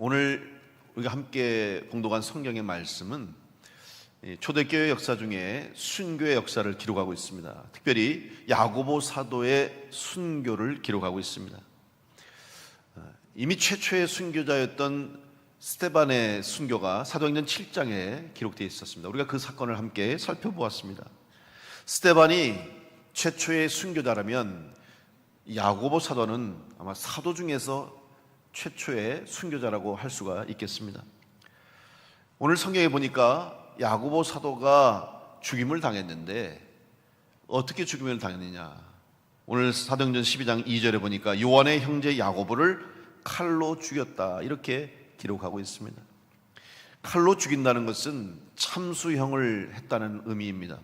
오늘 우리가 함께 봉독한 성경의 말씀은 초대교회 역사 중에 순교의 역사를 기록하고 있습니다. 특별히 야고보 사도의 순교를 기록하고 있습니다. 이미 최초의 순교자였던 스데반의 순교가 사도행전 7장에 기록되어 있었습니다. 우리가 그 사건을 함께 살펴보았습니다. 스데반이 최초의 순교자라면 야고보 사도는 아마 사도 중에서 최초의 순교자라고 할 수가 있겠습니다. 오늘 성경에 보니까 야고보 사도가 죽임을 당했는데 어떻게 죽임을 당했느냐? 오늘 사도행전 12장 2절에 보니까 요한의 형제 야고보를 칼로 죽였다, 이렇게 기록하고 있습니다. 칼로 죽인다는 것은 참수형을 했다는 의미입니다.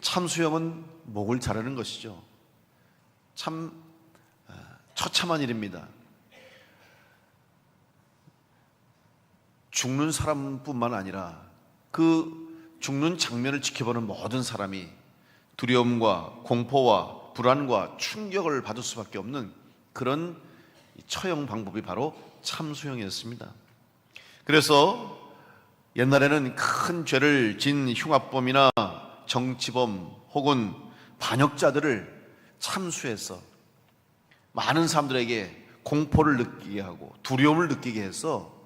참수형은 목을 자르는 것이죠. 참 처참한 일입니다. 죽는 사람뿐만 아니라 그 죽는 장면을 지켜보는 모든 사람이 두려움과 공포와 불안과 충격을 받을 수밖에 없는 그런 처형 방법이 바로 참수형이었습니다. 그래서 옛날에는 큰 죄를 진 흉악범이나 정치범 혹은 반역자들을 참수해서 많은 사람들에게 공포를 느끼게 하고 두려움을 느끼게 해서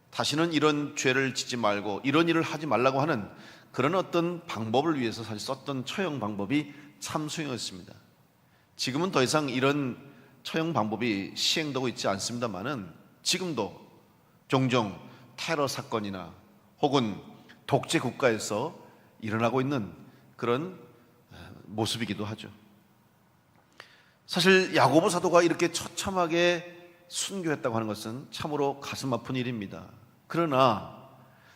다시는 이런 죄를 짓지 말고 이런 일을 하지 말라고 하는 그런 어떤 방법을 위해서 사실 썼던 처형 방법이 참수형이었습니다. 지금은 더 이상 이런 처형 방법이 시행되고 있지 않습니다만은 지금도 종종 테러 사건이나 혹은 독재 국가에서 일어나고 있는 그런 모습이기도 하죠. 사실 야고보 사도가 이렇게 처참하게 순교했다고 하는 것은 참으로 가슴 아픈 일입니다. 그러나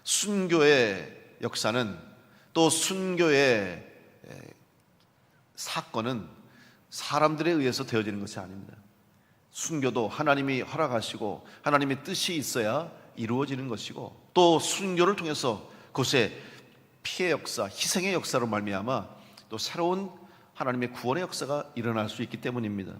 순교의 역사는, 또 순교의 사건은 사람들에 의해서 되어지는 것이 아닙니다. 순교도 하나님이 허락하시고 하나님의 뜻이 있어야 이루어지는 것이고, 또 순교를 통해서 그곳에 피해 역사, 희생의 역사로 말미암아 또 새로운 하나님의 구원의 역사가 일어날 수 있기 때문입니다.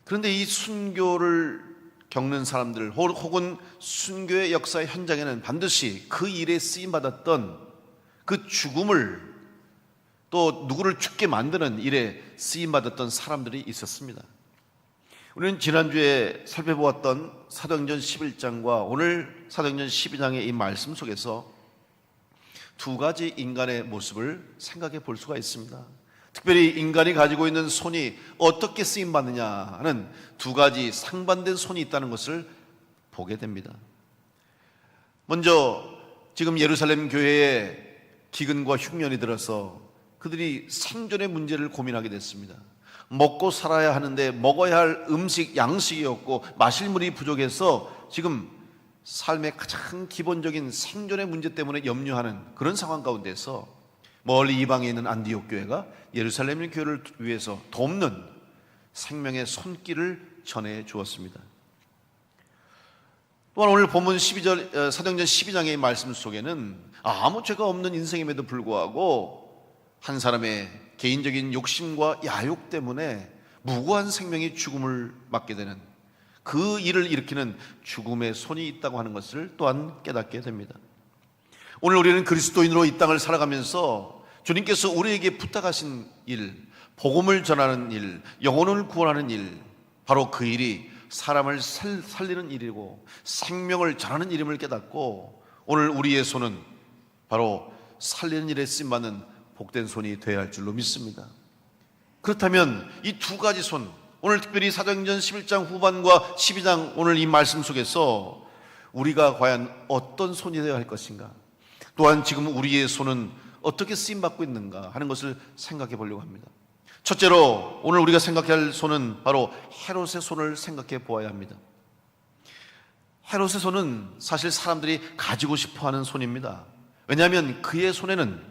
그런데 이 순교를 겪는 사람들 혹은 순교의 역사의 현장에는 반드시 그 일에 쓰임받았던 그 죽음을, 또 누구를 죽게 만드는 일에 쓰임받았던 사람들이 있었습니다. 우리는 지난주에 살펴보았던 사도행전 11장과 오늘 사도행전 12장의 이 말씀 속에서 두 가지 인간의 모습을 생각해 볼 수가 있습니다. 특별히 인간이 가지고 있는 손이 어떻게 쓰임받느냐 하는 두 가지 상반된 손이 있다는 것을 보게 됩니다. 먼저 지금 예루살렘 교회에 기근과 흉년이 들어서 그들이 생존의 문제를 고민하게 됐습니다. 먹고 살아야 하는데 먹어야 할 음식, 양식이 없고 마실 물이 부족해서 지금 삶의 가장 기본적인 생존의 문제 때문에 염려하는 그런 상황 가운데서 멀리 이방에 있는 안디옥 교회가 예루살렘 교회를 위해서 돕는 생명의 손길을 전해 주었습니다. 또한 오늘 본문 12절 사도행전 12장의 말씀 속에는 아무 죄가 없는 인생임에도 불구하고 한 사람의 개인적인 욕심과 야욕 때문에 무고한 생명이 죽음을 맞게 되는 그 일을 일으키는 죽음의 손이 있다고 하는 것을 또한 깨닫게 됩니다. 오늘 우리는 그리스도인으로 이 땅을 살아가면서 주님께서 우리에게 부탁하신 일, 복음을 전하는 일, 영혼을 구원하는 일, 바로 그 일이 사람을 살리는 일이고 생명을 전하는 일임을 깨닫고 오늘 우리의 손은 바로 살리는 일에 쓰임받는 복된 손이 되어야 할 줄로 믿습니다. 그렇다면 이 두 가지 손, 오늘 특별히 사도행전 11장 후반과 12장 오늘 이 말씀 속에서 우리가 과연 어떤 손이 되어야 할 것인가, 또한 지금 우리의 손은 어떻게 쓰임받고 있는가 하는 것을 생각해 보려고 합니다. 첫째로 오늘 우리가 생각해야 할 손은 바로 헤롯의 손을 생각해 보아야 합니다. 헤롯의 손은 사실 사람들이 가지고 싶어하는 손입니다. 왜냐하면 그의 손에는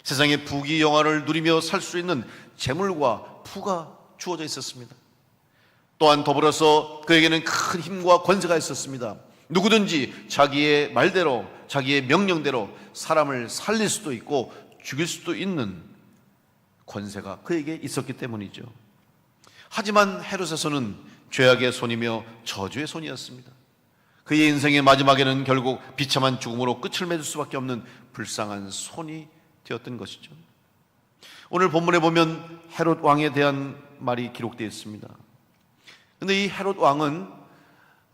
세상의 부귀 영화를 누리며 살 수 있는 재물과 부가 주어져 있었습니다. 또한 더불어서 그에게는 큰 힘과 권세가 있었습니다. 누구든지 자기의 말대로, 자기의 명령대로 사람을 살릴 수도 있고 죽일 수도 있는 권세가 그에게 있었기 때문이죠. 하지만 헤롯에서는 죄악의 손이며 저주의 손이었습니다. 그의 인생의 마지막에는 결국 비참한 죽음으로 끝을 맺을 수밖에 없는 불쌍한 손이 되었던 것이죠. 오늘 본문에 보면 헤롯 왕에 대한 말이 기록되어 있습니다. 그런데 이 헤롯 왕은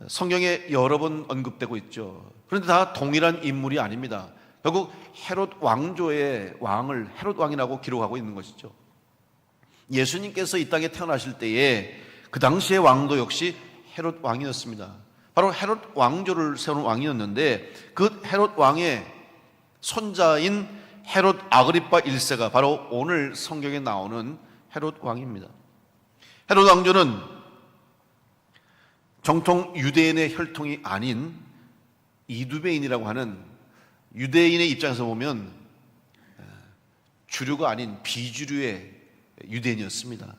성경에 여러 번 언급되고 있죠. 그런데 다 동일한 인물이 아닙니다. 결국 헤롯 왕조의 왕을 헤롯 왕이라고 기록하고 있는 것이죠. 예수님께서 이 땅에 태어나실 때에 그 당시의 왕도 역시 헤롯 왕이었습니다. 바로 헤롯 왕조를 세운 왕이었는데 그 헤롯 왕의 손자인 헤롯 아그리파 1세가 바로 오늘 성경에 나오는 헤롯 왕입니다. 헤롯 왕조는 정통 유대인의 혈통이 아닌 이두메인이라고 하는 유대인의 입장에서 보면 주류가 아닌 비주류의 유대인이었습니다.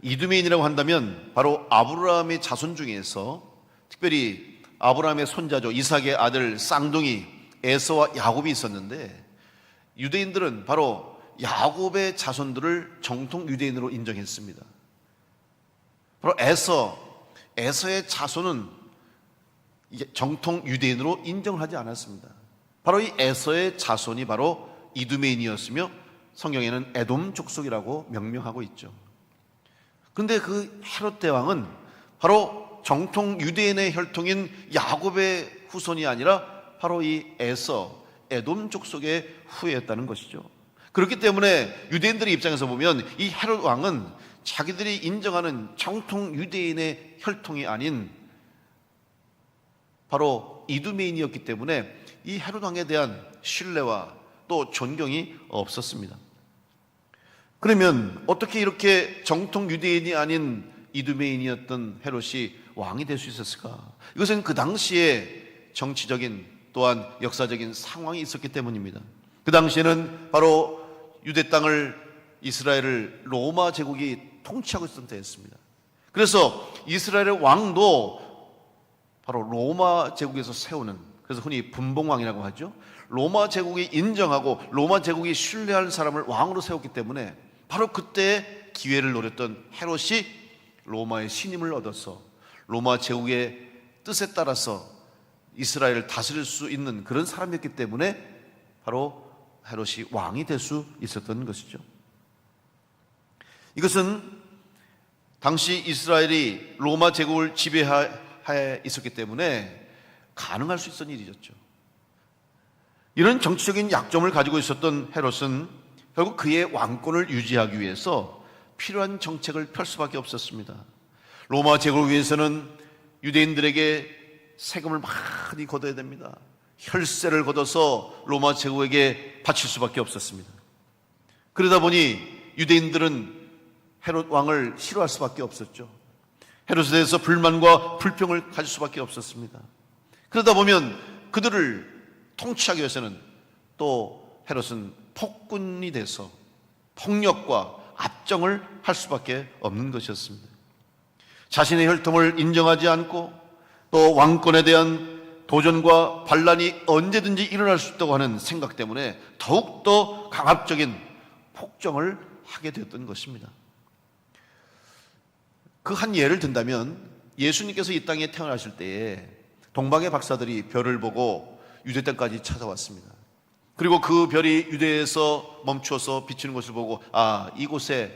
이두메인이라고 한다면 바로 아브라함의 자손 중에서 특별히 아브라함의 손자죠. 이삭의 아들 쌍둥이 에서와 야곱이 있었는데 유대인들은 바로 야곱의 자손들을 정통 유대인으로 인정했습니다. 바로 에서의 자손은 정통 유대인으로 인정하지 않았습니다. 바로 이 에서의 자손이 바로 이두메인이었으며 성경에는 에돔 족속이라고 명명하고 있죠. 그런데 그 헤롯 대왕은 바로 정통 유대인의 혈통인 야곱의 후손이 아니라 바로 이 에돔 족속의 후예였다는 것이죠. 그렇기 때문에 유대인들의 입장에서 보면 이 헤롯 왕은 자기들이 인정하는 정통 유대인의 혈통이 아닌 바로 이두메인이었기 때문에 이 헤롯 왕에 대한 신뢰와 또 존경이 없었습니다. 그러면 어떻게 이렇게 정통 유대인이 아닌 이두메인이었던 헤롯이 왕이 될 수 있었을까? 이것은 그 당시에 정치적인 또한 역사적인 상황이 있었기 때문입니다. 그 당시에는 바로 유대 땅을 이스라엘을 로마 제국이 통치하고 있었던 때였습니다. 그래서 이스라엘의 왕도 바로 로마 제국에서 세우는, 그래서 흔히 분봉왕이라고 하죠. 로마 제국이 인정하고 로마 제국이 신뢰할 사람을 왕으로 세웠기 때문에 바로 그때 기회를 노렸던 헤롯이 로마의 신임을 얻어서 로마 제국의 뜻에 따라서 이스라엘을 다스릴 수 있는 그런 사람이었기 때문에 바로 헤롯이 왕이 될 수 있었던 것이죠. 이것은 당시 이스라엘이 로마 제국을 지배하에 있었기 때문에 가능할 수 있었던 일이었죠. 이런 정치적인 약점을 가지고 있었던 헤롯은 결국 그의 왕권을 유지하기 위해서 필요한 정책을 펼 수밖에 없었습니다. 로마 제국을 위해서는 유대인들에게 세금을 많이 걷어야 됩니다. 혈세를 걷어서 로마 제국에게 바칠 수밖에 없었습니다. 그러다 보니 유대인들은 헤롯 왕을 싫어할 수밖에 없었죠. 헤롯에 대해서 불만과 불평을 가질 수밖에 없었습니다. 그러다 보면 그들을 통치하기 위해서는 또 헤롯은 폭군이 돼서 폭력과 압정을 할 수밖에 없는 것이었습니다. 자신의 혈통을 인정하지 않고 또 왕권에 대한 도전과 반란이 언제든지 일어날 수 있다고 하는 생각 때문에 더욱더 강압적인 폭정을 하게 되었던 것입니다. 그 한 예를 든다면 예수님께서 이 땅에 태어나실 때에 동방의 박사들이 별을 보고 유대 땅까지 찾아왔습니다. 그리고 그 별이 유대에서 멈추어서 비추는 것을 보고 이곳에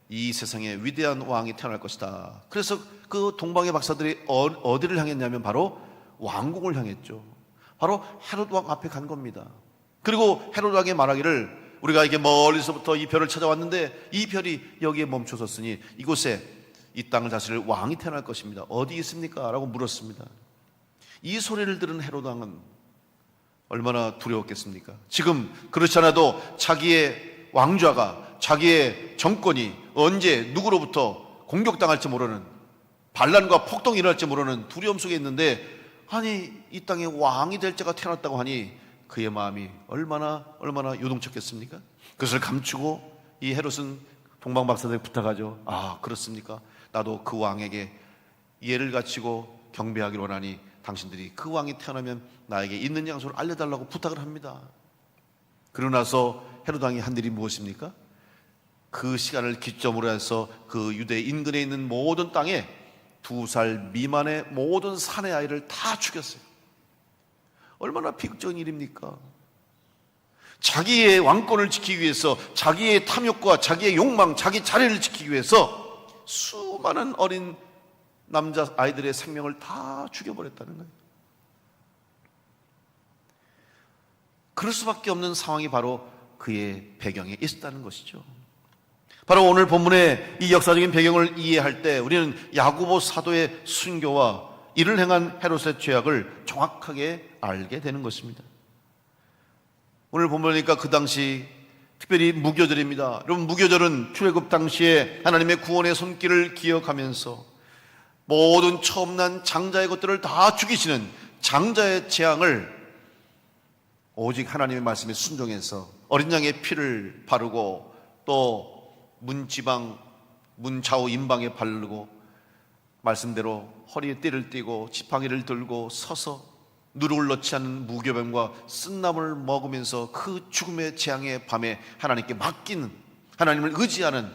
이 세상에 위대한 왕이 태어날 것이다. 그래서 그 동방의 박사들이 어디를 향했냐면 바로 왕궁을 향했죠. 바로 헤롯 왕 앞에 간 겁니다. 그리고 헤롯 왕이 말하기를 우리가 이게 멀리서부터 이 별을 찾아왔는데 이 별이 여기에 멈춰섰으니 이곳에 이 땅을 다스릴 왕이 태어날 것입니다. 어디 있습니까? 라고 물었습니다. 이 소리를 들은 헤롯 왕은 얼마나 두려웠겠습니까? 지금 그렇지 않아도 자기의 왕좌가, 자기의 정권이 언제 누구로부터 공격당할지 모르는, 반란과 폭동이 일어날지 모르는 두려움 속에 있는데 아니 이 땅에 왕이 될 자가 태어났다고 하니 그의 마음이 얼마나 요동쳤겠습니까? 그것을 감추고 이 헤롯은 동방박사들에게 부탁하죠. 그렇습니까? 나도 그 왕에게 예를 갖추고 경배하기를 원하니 당신들이 그 왕이 태어나면 나에게 있는 장소를 알려달라고 부탁을 합니다. 그러고 나서 헤롯 왕이 한 일이 무엇입니까? 그 시간을 기점으로 해서 그 유대 인근에 있는 모든 땅에 2살 미만의 모든 사내 아이를 다 죽였어요. 얼마나 비극적인 일입니까? 자기의 왕권을 지키기 위해서, 자기의 탐욕과 자기의 욕망, 자기 자리를 지키기 위해서 수많은 어린 남자 아이들의 생명을 다 죽여버렸다는 거예요. 그럴 수밖에 없는 상황이 바로 그의 배경에 있었다는 것이죠. 바로 오늘 본문의 이 역사적인 배경을 이해할 때 우리는 야고보 사도의 순교와 이를 행한 헤롯의 죄악을 정확하게 알게 되는 것입니다. 오늘 본문이니까 그 당시 특별히 무교절입니다. 여러분, 무교절은 출애굽 당시에 하나님의 구원의 손길을 기억하면서 모든 처음 난 장자의 것들을 다 죽이시는 장자의 재앙을 오직 하나님의 말씀에 순종해서 어린 양의 피를 바르고 또 문지방, 문좌우 임방에 바르고 말씀대로 허리에 띠를 띠고 지팡이를 들고 서서 누룩을 넣지 않는 무교병과 쓴나물 먹으면서 그 죽음의 재앙의 밤에 하나님께 맡기는, 하나님을 의지하는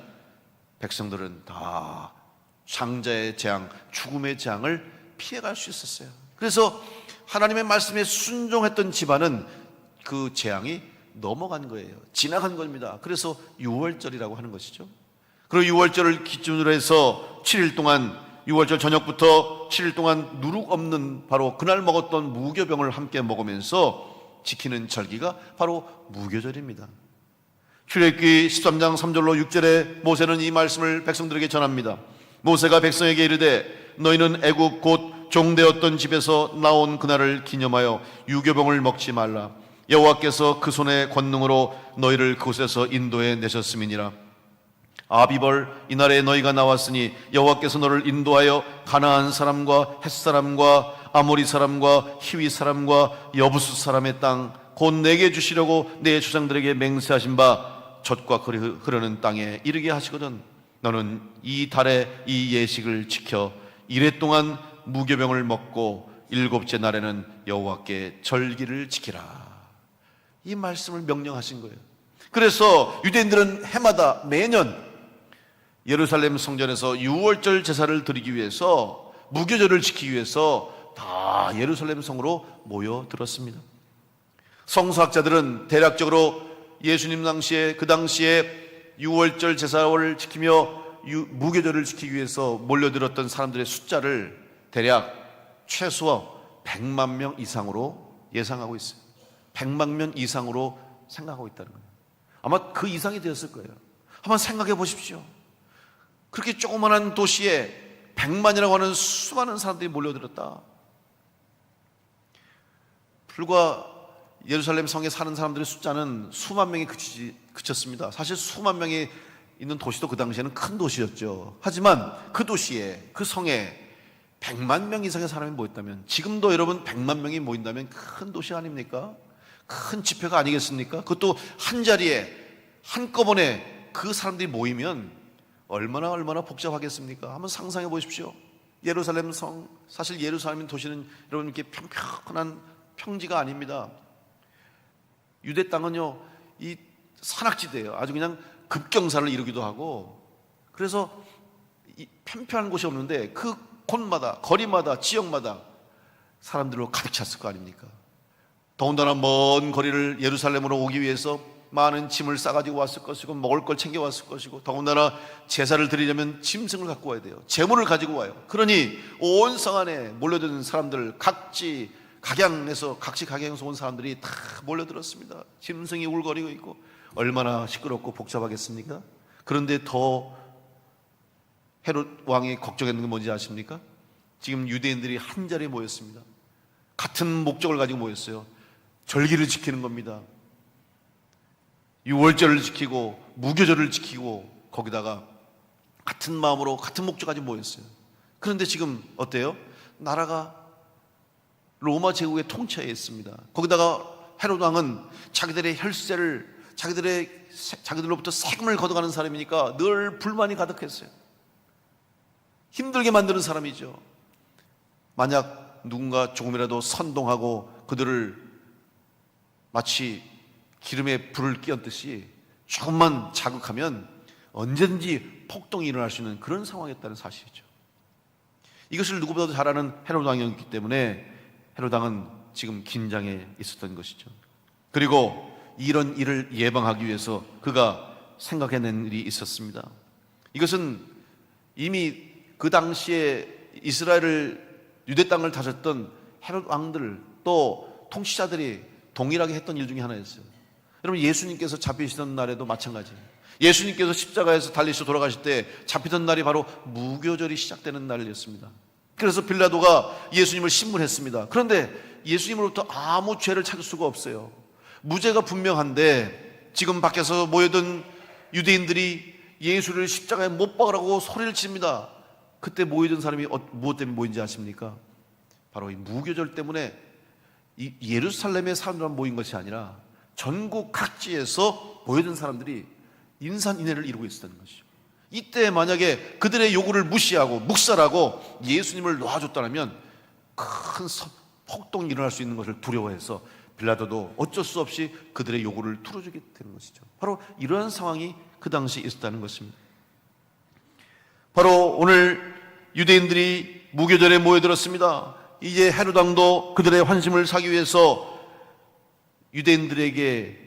백성들은 다 장자의 재앙, 죽음의 재앙을 피해갈 수 있었어요. 그래서 하나님의 말씀에 순종했던 집안은 그 재앙이 넘어간 거예요. 지나간 겁니다. 그래서 유월절이라고 하는 것이죠. 그리고 유월절을 기준으로 해서 7일 동안, 6월절 저녁부터 7일 동안 누룩 없는 바로 그날 먹었던 무교병을 함께 먹으면서 지키는 절기가 바로 무교절입니다. 출애굽기 13장 3절로 6절에 모세는 이 말씀을 백성들에게 전합니다. 모세가 백성에게 이르되 너희는 애굽 곧 종되었던 집에서 나온 그날을 기념하여 유교병을 먹지 말라. 여호와께서 그 손의 권능으로 너희를 그곳에서 인도해 내셨음이니라. 아비벌, 이날에 너희가 나왔으니 여호와께서 너를 인도하여 가나안 사람과 헷 사람과 아모리 사람과 히위 사람과 여부수 사람의 땅 곧 내게 주시려고 내 조상들에게 맹세하신 바 젖과 꿀이 흐르는 땅에 이르게 하시거든. 너는 이 달에 이 예식을 지켜 이래 동안 무교병을 먹고 일곱째 날에는 여호와께 절기를 지키라. 이 말씀을 명령하신 거예요. 그래서 유대인들은 해마다 매년 예루살렘 성전에서 유월절 제사를 드리기 위해서, 무교절을 지키기 위해서 다 예루살렘 성으로 모여들었습니다. 성서학자들은 대략적으로 예수님 당시에, 그 당시에 유월절 제사를 지키며 무교절을 지키기 위해서 몰려들었던 사람들의 숫자를 대략 최소 100만 명 이상으로 예상하고 있어요. 100만 명 이상으로 생각하고 있다는 거예요. 아마 그 이상이 되었을 거예요. 한번 생각해 보십시오. 그렇게 조그마한 도시에 100만이라고 하는 수많은 사람들이 몰려들었다. 불과 예루살렘 성에 사는 사람들의 숫자는 수만 명이 그쳤습니다. 사실 수만 명이 있는 도시도 그 당시에는 큰 도시였죠. 하지만 그 도시에, 그 성에 100만 명 이상의 사람이 모였다면, 지금도 여러분 100만 명이 모인다면 큰 도시 아닙니까? 큰 집회가 아니겠습니까? 그것도 한 자리에 한꺼번에 그 사람들이 모이면 얼마나 복잡하겠습니까? 한번 상상해 보십시오. 예루살렘 성, 사실 예루살렘 도시는 여러분 이렇게 평평한 평지가 아닙니다. 유대 땅은요, 이 산악지대예요. 아주 그냥 급경사를 이루기도 하고, 그래서 이 편편한 곳이 없는데 그 곳마다, 거리마다, 지역마다 사람들로 가득 찼을 거 아닙니까? 더군다나 먼 거리를 예루살렘으로 오기 위해서 많은 짐을 싸가지고 왔을 것이고, 먹을 걸 챙겨왔을 것이고, 더군다나 제사를 드리려면 짐승을 갖고 와야 돼요. 제물을 가지고 와요. 그러니 온 성 안에 몰려드는 사람들, 각지 각양에서 온 사람들이 다 몰려들었습니다. 짐승이 울거리고 있고, 얼마나 시끄럽고 복잡하겠습니까? 그런데 더 헤롯 왕이 걱정했는 게 뭔지 아십니까? 지금 유대인들이 한 자리에 모였습니다. 같은 목적을 가지고 모였어요. 절기를 지키는 겁니다. 유월절을 지키고 무교절을 지키고, 거기다가 같은 마음으로 같은 목적 가지고 모였어요. 그런데 지금 어때요? 나라가 로마 제국의 통치하에 있습니다. 거기다가 헤롯 왕은 자기들의 혈세를, 자기들로부터 세금을 걷어가는 사람이니까 늘 불만이 가득했어요. 힘들게 만드는 사람이죠. 만약 누군가 조금이라도 선동하고 그들을 마치 기름에 불을 끼얹듯이 조금만 자극하면 언제든지 폭동이 일어날 수 있는 그런 상황이었다는 사실이죠. 이것을 누구보다도 잘 아는 헤롯 왕이었기 때문에 헤롯 왕은 지금 긴장해 있었던 것이죠. 그리고 이런 일을 예방하기 위해서 그가 생각해낸 일이 있었습니다. 이것은 이미 그 당시에 이스라엘을, 유대 땅을 다스렸던 헤롯 왕들 또 통치자들이 동일하게 했던 일 중에 하나였어요. 여러분, 예수님께서 잡히시던 날에도 마찬가지예요. 예수님께서 십자가에서 달리셔 돌아가실 때 잡히던 날이 바로 무교절이 시작되는 날이었습니다. 그래서 빌라도가 예수님을 신문했습니다. 그런데 예수님으로부터 아무 죄를 찾을 수가 없어요. 무죄가 분명한데 지금 밖에서 모여든 유대인들이 예수를 십자가에 못 박으라고 소리를 칩니다. 그때 모여든 사람이 무엇 때문에 모인지 아십니까? 바로 이 무교절 때문에 이 예루살렘의 사람들만 모인 것이 아니라 전국 각지에서 모여든 사람들이 인산인해를 이루고 있었다는 것이죠. 이때 만약에 그들의 요구를 무시하고 묵살하고 예수님을 놓아줬다면 큰 폭동이 일어날 수 있는 것을 두려워해서 빌라도도 어쩔 수 없이 그들의 요구를 틀어주게 되는 것이죠. 바로 이러한 상황이 그 당시 있었다는 것입니다. 바로 오늘 유대인들이 무교절에 모여들었습니다. 이제 헤롯 왕도 그들의 환심을 사기 위해서 유대인들에게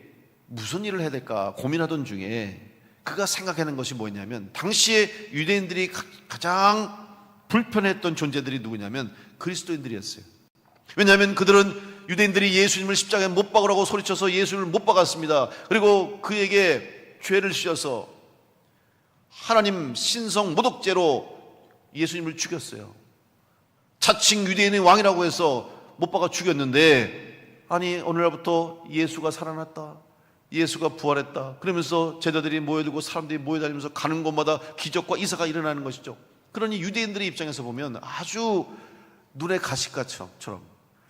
무슨 일을 해야 될까 고민하던 중에 그가 생각하는 것이 뭐냐면, 당시에 유대인들이 가장 불편했던 존재들이 누구냐면 그리스도인들이었어요. 왜냐하면 그들은 유대인들이 예수님을 십자가에 못 박으라고 소리쳐서 예수님을 못 박았습니다. 그리고 그에게 죄를 씌워서 하나님 신성 모독죄로 예수님을 죽였어요. 자칭 유대인의 왕이라고 해서 못 박아 죽였는데, 아니 오늘날부터 예수가 살아났다, 예수가 부활했다 그러면서 제자들이 모여들고 사람들이 모여다니면서 가는 곳마다 기적과 이사가 일어나는 것이죠. 그러니 유대인들의 입장에서 보면 아주 눈에 가시밭처럼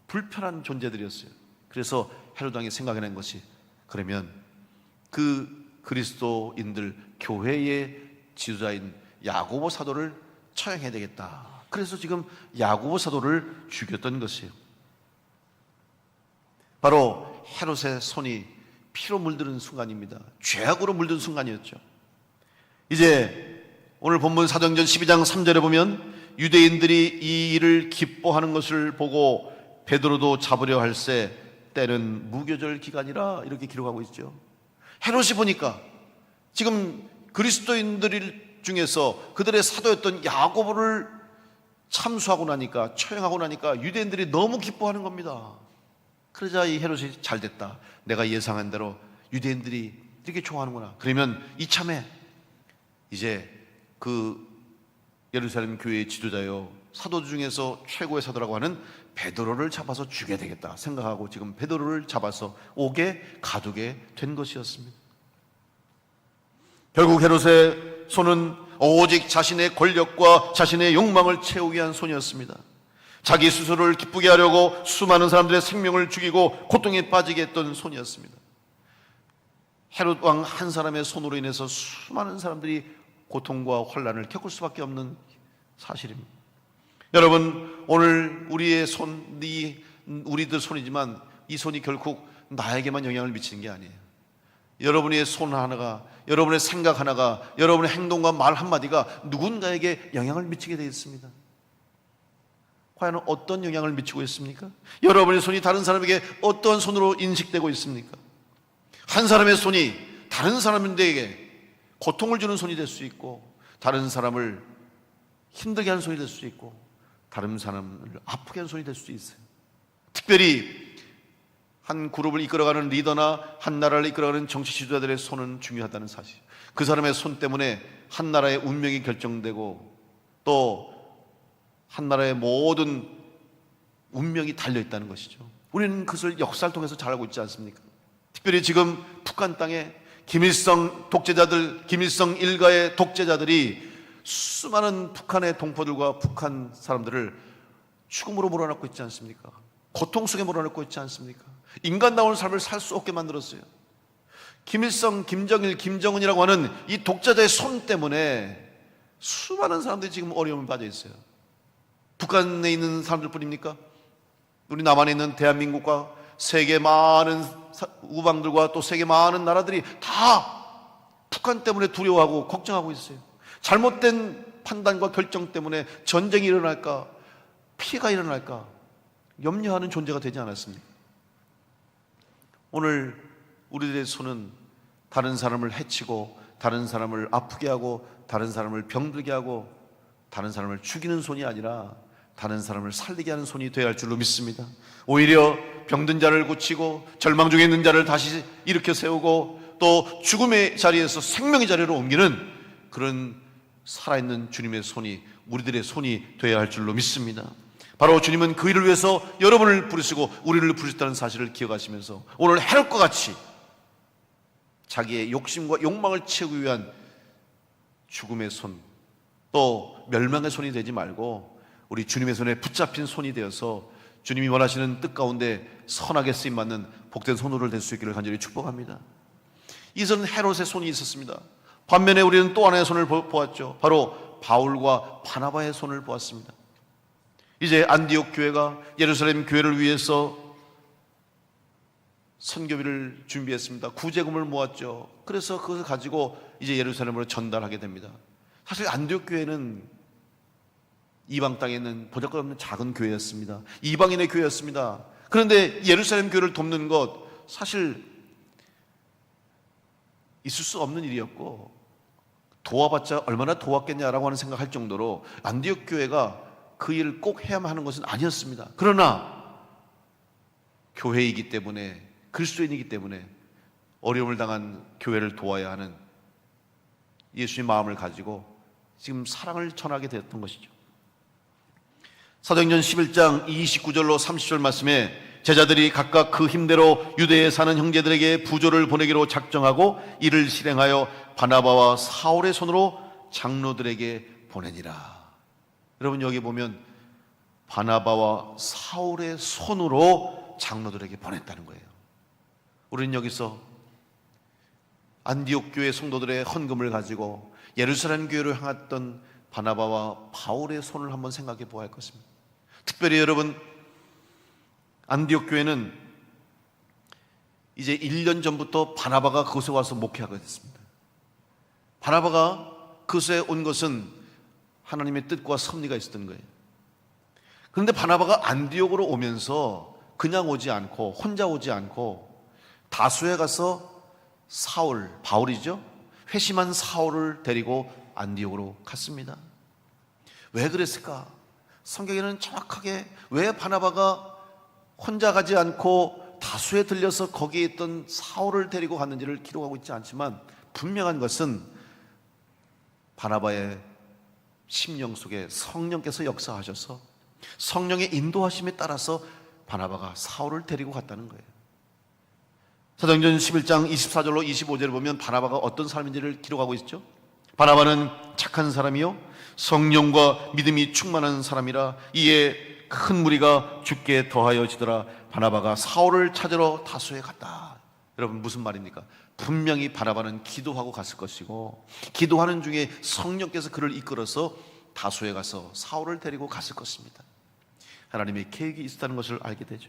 불편한 존재들이었어요. 그래서 헤롯 왕이 생각해낸 것이, 그러면 그 그리스도인들 교회의 지도자인 야고보 사도를 처형해야 되겠다. 그래서 지금 야고보 사도를 죽였던 것이에요. 바로 헤롯의 손이 피로 물드는 순간입니다. 죄악으로 물든 순간이었죠. 이제 오늘 본문 사도행전 12장 3절에 보면 유대인들이 이 일을 기뻐하는 것을 보고 베드로도 잡으려 할새 때는 무교절 기간이라 이렇게 기록하고 있죠. 헤롯이 보니까 지금 그리스도인들 중에서 그들의 사도였던 야고보를 참수하고 나니까, 처형하고 나니까 유대인들이 너무 기뻐하는 겁니다. 그러자 이 헤롯이 잘됐다, 내가 예상한 대로 유대인들이 이렇게 좋아하는구나. 그러면 이참에 이제 그 예루살렘 교회의 지도자요 사도 중에서 최고의 사도라고 하는 베드로를 잡아서 죽여야 되겠다 생각하고 지금 베드로를 잡아서 옥에 가두게 된 것이었습니다. 결국 헤롯의 손은 오직 자신의 권력과 자신의 욕망을 채우기 위한 손이었습니다. 자기 스스로를 기쁘게 하려고 수많은 사람들의 생명을 죽이고 고통에 빠지게 했던 손이었습니다. 헤롯 왕 한 사람의 손으로 인해서 수많은 사람들이 고통과 환난을 겪을 수밖에 없는 사실입니다. 여러분, 오늘 우리의 손, 우리들 손이지만 이 손이 결국 나에게만 영향을 미치는 게 아니에요. 여러분의 손 하나가, 여러분의 생각 하나가, 여러분의 행동과 말 한마디가 누군가에게 영향을 미치게 되어 있습니다. 과연 어떤 영향을 미치고 있습니까? 여러분의 손이 다른 사람에게 어떤 손으로 인식되고 있습니까? 한 사람의 손이 다른 사람에게 고통을 주는 손이 될 수 있고, 다른 사람을 힘들게 하는 손이 될 수 있고, 다른 사람을 아프게 하는 손이 될 수 있어요. 특별히 한 그룹을 이끌어가는 리더나 한 나라를 이끌어가는 정치 지도자들의 손은 중요하다는 사실. 그 사람의 손 때문에 한 나라의 운명이 결정되고 또 한 나라의 모든 운명이 달려있다는 것이죠. 우리는 그것을 역사를 통해서 잘 알고 있지 않습니까? 특별히 지금 북한 땅에 김일성 독재자들, 김일성 일가의 독재자들이 수많은 북한의 동포들과 북한 사람들을 죽음으로 몰아넣고 있지 않습니까? 고통 속에 몰아넣고 있지 않습니까? 인간다운 삶을 살 수 없게 만들었어요. 김일성, 김정일, 김정은이라고 하는 이 독재자의 손 때문에 수많은 사람들이 지금 어려움에 빠져 있어요. 북한에 있는 사람들뿐입니까? 우리 남한에 있는 대한민국과 세계 많은 우방들과 또 세계 많은 나라들이 다 북한 때문에 두려워하고 걱정하고 있어요. 잘못된 판단과 결정 때문에 전쟁이 일어날까, 피해가 일어날까 염려하는 존재가 되지 않았습니까? 오늘 우리들의 손은 다른 사람을 해치고, 다른 사람을 아프게 하고, 다른 사람을 병들게 하고, 다른 사람을 죽이는 손이 아니라 다른 사람을 살리게 하는 손이 되어야 할 줄로 믿습니다. 오히려 병든 자를 고치고, 절망 중에 있는 자를 다시 일으켜 세우고, 또 죽음의 자리에서 생명의 자리로 옮기는 그런 살아있는 주님의 손이, 우리들의 손이 되어야 할 줄로 믿습니다. 바로 주님은 그 일을 위해서 여러분을 부르시고 우리를 부르셨다는 사실을 기억하시면서 오늘 헤롯과 같이 자기의 욕심과 욕망을 채우기 위한 죽음의 손, 또 멸망의 손이 되지 말고 우리 주님의 손에 붙잡힌 손이 되어서 주님이 원하시는 뜻 가운데 선하게 쓰임받는 복된 손으로 될 수 있기를 간절히 축복합니다. 이전 헤롯의 손이 있었습니다. 반면에 우리는 또 하나의 손을 보았죠. 바로 바울과 바나바의 손을 보았습니다. 이제 안디옥 교회가 예루살렘 교회를 위해서 선교비를 준비했습니다. 구제금을 모았죠. 그래서 그것을 가지고 이제 예루살렘으로 전달하게 됩니다. 사실 안디옥 교회는 이방 땅에 있는 보잘것없는 작은 교회였습니다. 이방인의 교회였습니다. 그런데 예루살렘 교회를 돕는 것 사실 있을 수 없는 일이었고, 도와봤자 얼마나 도왔겠냐라고 하는 생각할 정도로 안디옥 교회가 그 일을 꼭 해야만 하는 것은 아니었습니다. 그러나 교회이기 때문에, 그리스도인이기 때문에 어려움을 당한 교회를 도와야 하는 예수의 마음을 가지고 지금 사랑을 전하게 되었던 것이죠. 사도행전 11장 29절로 30절 말씀에 제자들이 각각 그 힘대로 유대에 사는 형제들에게 부조를 보내기로 작정하고 이를 실행하여 바나바와 사울의 손으로 장로들에게 보내니라. 여러분, 여기 보면 바나바와 사울의 손으로 장로들에게 보냈다는 거예요. 우리는 여기서 안디옥 교회 성도들의 헌금을 가지고 예루살렘 교회를 향했던 바나바와 바울의 손을 한번 생각해 보아야 할 것입니다. 특별히 여러분, 안디옥 교회는 이제 1년 전부터 바나바가 그곳에 와서 목회하게 됐습니다. 바나바가 그곳에 온 것은 하나님의 뜻과 섭리가 있었던 거예요. 그런데 바나바가 안디옥으로 오면서 그냥 오지 않고, 혼자 오지 않고 다수에 가서 사울, 바울이죠, 회심한 사울을 데리고 안디옥으로 갔습니다. 왜 그랬을까? 성경에는 정확하게 왜 바나바가 혼자 가지 않고 다수에 들려서 거기에 있던 사울을 데리고 갔는지를 기록하고 있지 않지만, 분명한 것은 바나바의 심령 속에 성령께서 역사하셔서 성령의 인도하심에 따라서 바나바가 사울을 데리고 갔다는 거예요. 사도행전 11장 24절로 25절을 보면 바나바가 어떤 사람인지를 기록하고 있죠. 바나바는 착한 사람이요 성령과 믿음이 충만한 사람이라 이에 큰 무리가 죽게 더하여지더라. 바나바가 사울을 찾으러 다수에 갔다. 여러분, 무슨 말입니까? 분명히 바나바는 기도하고 갔을 것이고, 기도하는 중에 성령께서 그를 이끌어서 다수에 가서 사울을 데리고 갔을 것입니다. 하나님의 계획이 있었다는 것을 알게 되죠.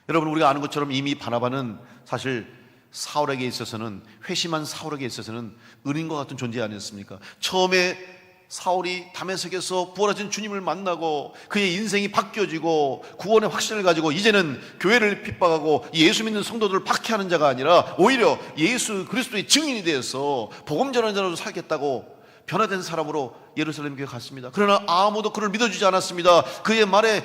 여러분, 우리가 아는 것처럼 이미 바나바는 사실 사울에게 있어서는, 회심한 사울에게 있어서는 은인과 같은 존재 아니었습니까? 처음에 사울이 다메섹에서 부활하신 주님을 만나고 그의 인생이 바뀌어지고 구원의 확신을 가지고 이제는 교회를 핍박하고 예수 믿는 성도들을 박해하는 자가 아니라 오히려 예수 그리스도의 증인이 되어서 복음 전하는 자로 살겠다고 변화된 사람으로 예루살렘 교회에 갔습니다. 그러나 아무도 그를 믿어주지 않았습니다. 그의 말에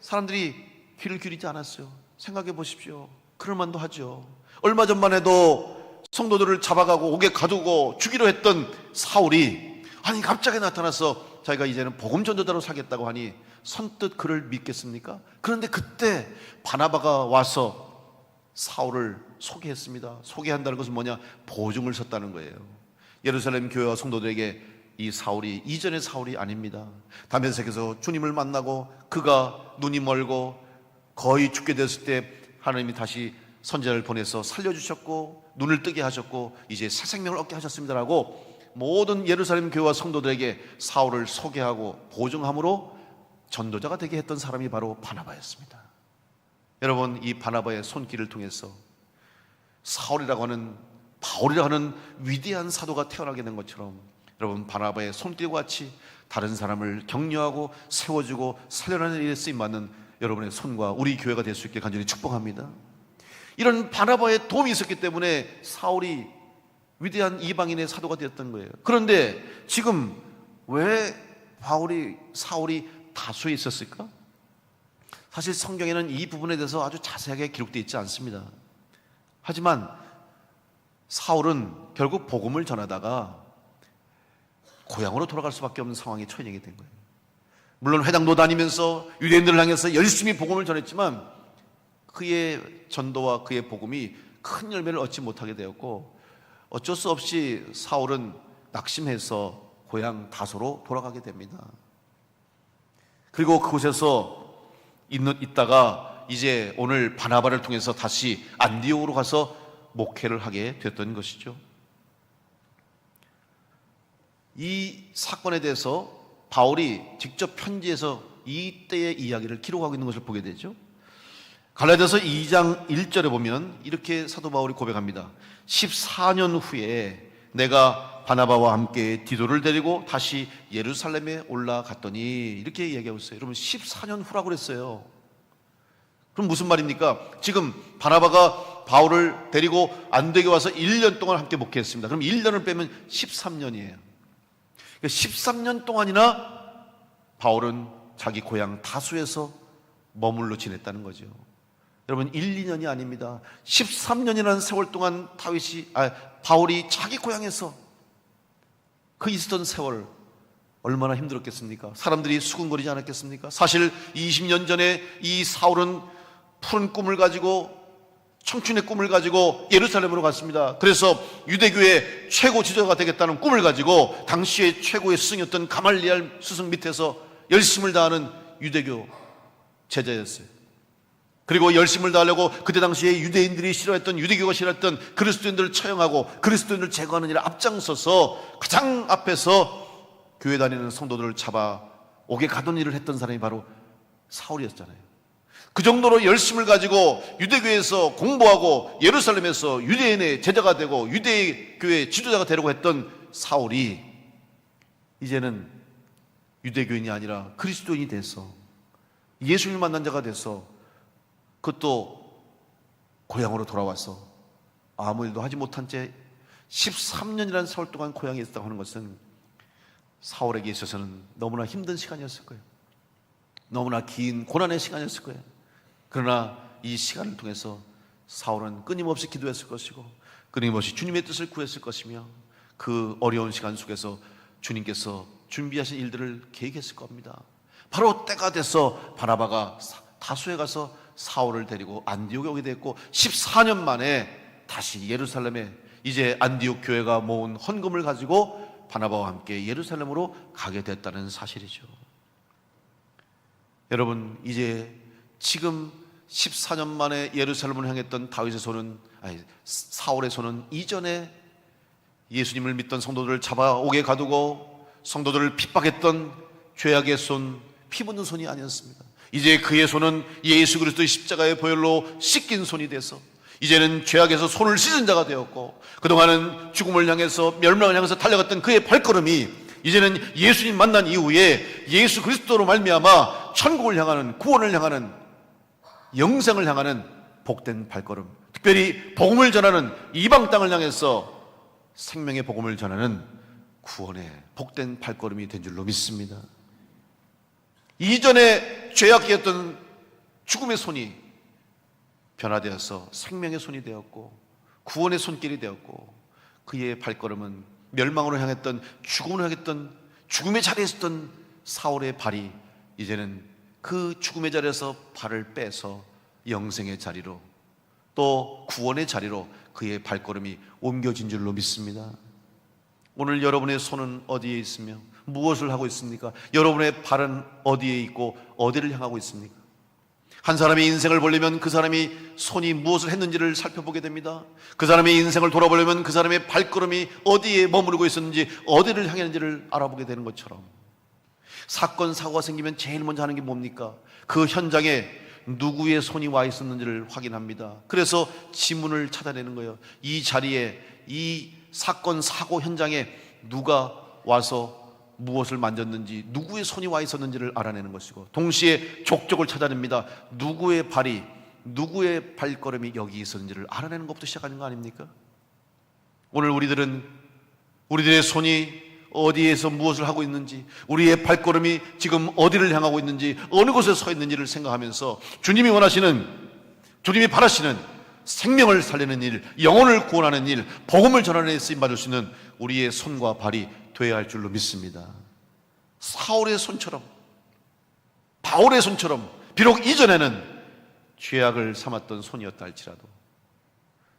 사람들이 귀를 기울이지 않았어요. 생각해 보십시오. 그럴 만도 하죠. 얼마 전만 해도 성도들을 잡아가고 옥에 가두고 죽이려 했던 사울이 아니 갑자기 나타나서 자기가 이제는 복음 전도자로 살겠다고 하니 선뜻 그를 믿겠습니까? 그런데 그때 바나바가 와서 사울을 소개했습니다. 소개한다는 것은 뭐냐? 보증을 섰다는 거예요. 예루살렘 교회와 성도들에게 이 사울이 이전의 사울이 아닙니다. 다메섹에서 주님을 만나고 그가 눈이 멀고 거의 죽게 됐을 때 하나님이 다시 선지자를 보내서 살려주셨고 눈을 뜨게 하셨고 이제 새 생명을 얻게 하셨습니다라고 모든 예루살렘 교회와 성도들에게 사울을 소개하고 보증함으로 전도자가 되게 했던 사람이 바로 바나바였습니다. 여러분, 이 바나바의 손길을 통해서 사울이라고 하는 바울이라 하는 위대한 사도가 태어나게 된 것처럼 여러분, 바나바의 손길과 같이 다른 사람을 격려하고 세워주고 살려내는 일에 쓰임받는 여러분의 손과 우리 교회가 될 수 있게 간절히 축복합니다. 이런 바나바의 도움이 있었기 때문에 사울이 위대한 이방인의 사도가 되었던 거예요. 그런데 지금 왜 사울이 다수에 있었을까? 사실 성경에는 이 부분에 대해서 아주 자세하게 기록되어 있지 않습니다. 하지만 사울은 결국 복음을 전하다가 고향으로 돌아갈 수밖에 없는 상황에 처해지게 된 거예요. 물론 회당도 다니면서 유대인들을 향해서 열심히 복음을 전했지만 그의 전도와 그의 복음이 큰 열매를 얻지 못하게 되었고, 어쩔 수 없이 사울은 낙심해서 고향 다소로 돌아가게 됩니다. 그리고 그곳에서 있다가 이제 오늘 바나바를 통해서 다시 안디옥으로 가서 목회를 하게 됐던 것이죠. 이 사건에 대해서 바울이 직접 편지에서 이때의 이야기를 기록하고 있는 것을 보게 되죠. 갈라디아서 2장 1절에 보면 이렇게 사도 바울이 고백합니다. 14년 후에 내가 바나바와 함께 디도를 데리고 다시 예루살렘에 올라갔더니, 이렇게 얘기하고 있어요. 여러분, 14년 후라고 그랬어요. 그럼 무슨 말입니까? 지금 바나바가 바울을 데리고 안디옥에 와서 1년 동안 함께 목회했습니다. 그럼 1년을 빼면 13년이에요. 13년 동안이나 바울은 자기 고향 다수에서 머물러 지냈다는 거죠. 여러분, 1, 2년이 아닙니다. 13년이라는 세월 동안 바울이 자기 고향에서 그 있었던 세월 얼마나 힘들었겠습니까? 사람들이 수군거리지 않았겠습니까? 사실 20년 전에 이 사울은 푸른 꿈을 가지고, 청춘의 꿈을 가지고 예루살렘으로 갔습니다. 그래서 유대교의 최고 지도자가 되겠다는 꿈을 가지고 당시의 최고의 스승이었던 가말리엘 스승 밑에서 열심을 다하는 유대교 제자였어요. 그리고 열심을 다하려고 그때 당시에 유대인들이 싫어했던, 유대교가 싫어했던 그리스도인들을 처형하고 그리스도인들을 제거하는 일에 앞장서서 가장 앞에서 교회 다니는 성도들을 잡아 옥에 가둔 일을 했던 사람이 바로 사울이었잖아요. 그 정도로 열심을 가지고 유대교에서 공부하고 예루살렘에서 유대인의 제자가 되고 유대교의 지도자가 되려고 했던 사울이 이제는 유대교인이 아니라 그리스도인이 돼서 예수님을 만난 자가 돼서, 그것도 고향으로 돌아와서 아무 일도 하지 못한 채 13년이라는 세월 동안 고향에 있었다고 하는 것은 사울에게 있어서는 너무나 힘든 시간이었을 거예요. 너무나 긴 고난의 시간이었을 거예요. 그러나 이 시간을 통해서 사울은 끊임없이 기도했을 것이고 끊임없이 주님의 뜻을 구했을 것이며 그 어려운 시간 속에서 주님께서 준비하신 일들을 계획했을 겁니다. 바로 때가 돼서 바나바가 다수에 가서 사울을 데리고 안디옥에 오게 됐고, 14년 만에 다시 예루살렘에, 이제 안디옥 교회가 모은 헌금을 가지고 바나바와 함께 예루살렘으로 가게 됐다는 사실이죠. 여러분, 이제 지금 14년 만에 예루살렘을 향했던 사울의 손은 이전에 예수님을 믿던 성도들을 잡아오게 가두고 성도들을 핍박했던 죄악의 손, 피 묻는 손이 아니었습니다. 이제 그의 손은 예수 그리스도의 십자가의 보혈로 씻긴 손이 돼서 이제는 죄악에서 손을 씻은 자가 되었고, 그동안은 죽음을 향해서, 멸망을 향해서 달려갔던 그의 발걸음이 이제는 예수님 만난 이후에 예수 그리스도로 말미암아 천국을 향하는, 구원을 향하는, 영생을 향하는 복된 발걸음, 특별히 복음을 전하는 이방 땅을 향해서 생명의 복음을 전하는 구원의 복된 발걸음이 된 줄로 믿습니다. 이전에 죄악이었던 죽음의 손이 변화되어서 생명의 손이 되었고 구원의 손길이 되었고, 그의 발걸음은 멸망으로 향했던, 죽음으로 향했던, 죽음의 자리에 있었던 사울의 발이 이제는 그 죽음의 자리에서 발을 빼서 영생의 자리로, 또 구원의 자리로 그의 발걸음이 옮겨진 줄로 믿습니다. 오늘 여러분의 손은 어디에 있으며 무엇을 하고 있습니까? 여러분의 발은 어디에 있고 어디를 향하고 있습니까? 한 사람의 인생을 보려면 그 사람이 손이 무엇을 했는지를 살펴보게 됩니다. 그 사람의 인생을 돌아보려면 그 사람의 발걸음이 어디에 머무르고 있었는지, 어디를 향했는지를 알아보게 되는 것처럼, 사건, 사고가 생기면 제일 먼저 하는 게 뭡니까? 그 현장에 누구의 손이 와 있었는지를 확인합니다. 그래서 지문을 찾아내는 거예요. 이 자리에 이 사건 사고 현장에 누가 와서 무엇을 만졌는지, 누구의 손이 와 있었는지를 알아내는 것이고, 동시에 족적을 찾아냅니다. 누구의 발이, 누구의 발걸음이 여기 있었는지를 알아내는 것부터 시작하는 거 아닙니까? 오늘 우리들의 손이 어디에서 무엇을 하고 있는지, 우리의 발걸음이 지금 어디를 향하고 있는지, 어느 곳에 서 있는지를 생각하면서 주님이 원하시는, 주님이 바라시는 생명을 살리는 일, 영혼을 구원하는 일, 복음을 전하는 데 쓰임받을 수 있는 우리의 손과 발이 되어야 할 줄로 믿습니다. 사울의 손처럼, 바울의 손처럼, 비록 이전에는 죄악을 삼았던 손이었다 할지라도,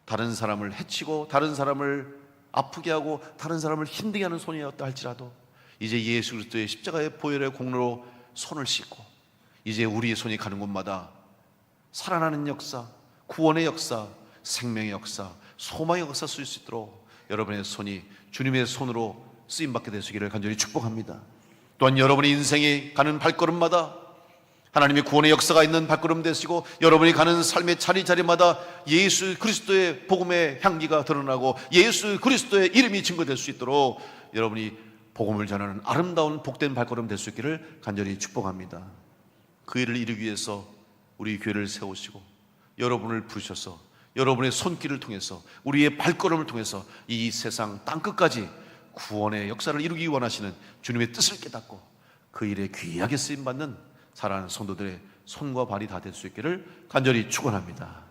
다른 사람을 해치고 다른 사람을 아프게 하고 다른 사람을 힘들게 하는 손이었다 할지라도, 이제 예수 그리스도의 십자가의 보혈의 공로로 손을 씻고 이제 우리의 손이 가는 곳마다 살아나는 역사, 구원의 역사, 생명의 역사, 소망의 역사 쓸 수 있도록 여러분의 손이 주님의 손으로 쓰임받게 되시기를 간절히 축복합니다. 또한 여러분의 인생이 가는 발걸음마다 하나님의 구원의 역사가 있는 발걸음 되시고, 여러분이 가는 삶의 자리자리마다 예수 그리스도의 복음의 향기가 드러나고 예수 그리스도의 이름이 증거될 수 있도록 여러분이 복음을 전하는 아름다운 복된 발걸음 될 수 있기를 간절히 축복합니다. 그 일을 이루기 위해서 우리 교회를 세우시고 여러분을 부르셔서 여러분의 손길을 통해서, 우리의 발걸음을 통해서 이 세상 땅끝까지 구원의 역사를 이루기 원하시는 주님의 뜻을 깨닫고 그 일에 귀하게 쓰임받는 사랑하는 성도들의 손과 발이 다 될 수 있기를 간절히 축원합니다.